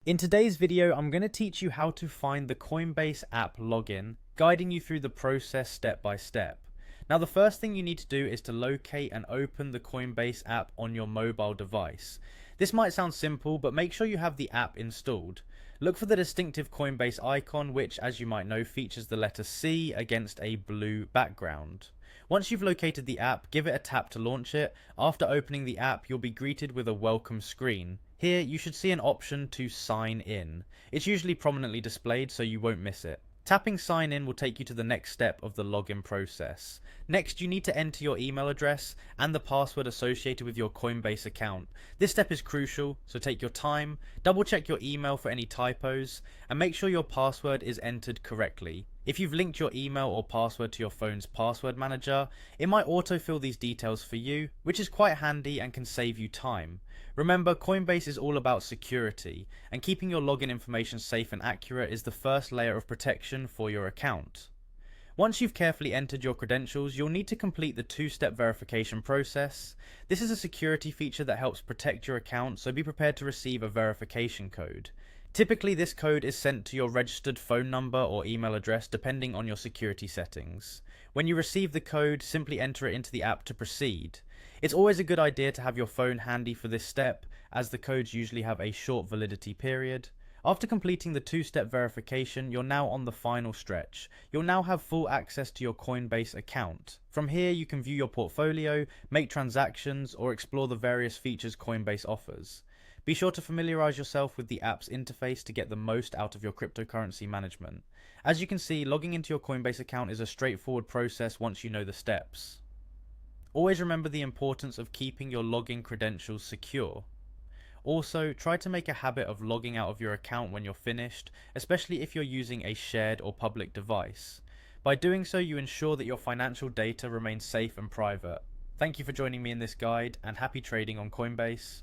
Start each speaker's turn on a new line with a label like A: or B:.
A: In today's video, I'm going to teach you how to find the Coinbase app login, guiding you through the process step by step. Now, the first thing you need to do is to locate and open the Coinbase app on your mobile device. This might sound simple, but make sure you have the app installed. Look for the distinctive Coinbase icon, which, as you might know, features the letter C against a blue background. Once you've located the app, give it a tap to launch it. After opening the app, you'll be greeted with a welcome screen. Here, you should see an option to sign in. It's usually prominently displayed, so you won't miss it. Tapping sign in will take you to the next step of the login process. Next, you need to enter your email address and the password associated with your Coinbase account. This step is crucial, so take your time, double check your email for any typos, and make sure your password is entered correctly. If you've linked your email or password to your phone's password manager, it might autofill these details for you, which is quite handy and can save you time. Remember, Coinbase is all about security, and keeping your login information safe and accurate is the first layer of protection for your account. Once you've carefully entered your credentials, you'll need to complete the two-step verification process. This is a security feature that helps protect your account, so be prepared to receive a verification code. Typically, this code is sent to your registered phone number or email address depending on your security settings. When you receive the code, simply enter it into the app to proceed. It's always a good idea to have your phone handy for this step, as the codes usually have a short validity period. After completing the two-step verification, you're now on the final stretch. You'll now have full access to your Coinbase account. From here, you can view your portfolio, make transactions, or explore the various features Coinbase offers. Be sure to familiarize yourself with the app's interface to get the most out of your cryptocurrency management. As you can see, logging into your Coinbase account is a straightforward process once you know the steps. Always remember the importance of keeping your login credentials secure. Also, try to make a habit of logging out of your account when you're finished, especially if you're using a shared or public device. By doing so, you ensure that your financial data remains safe and private. Thank you for joining me in this guide, and happy trading on Coinbase.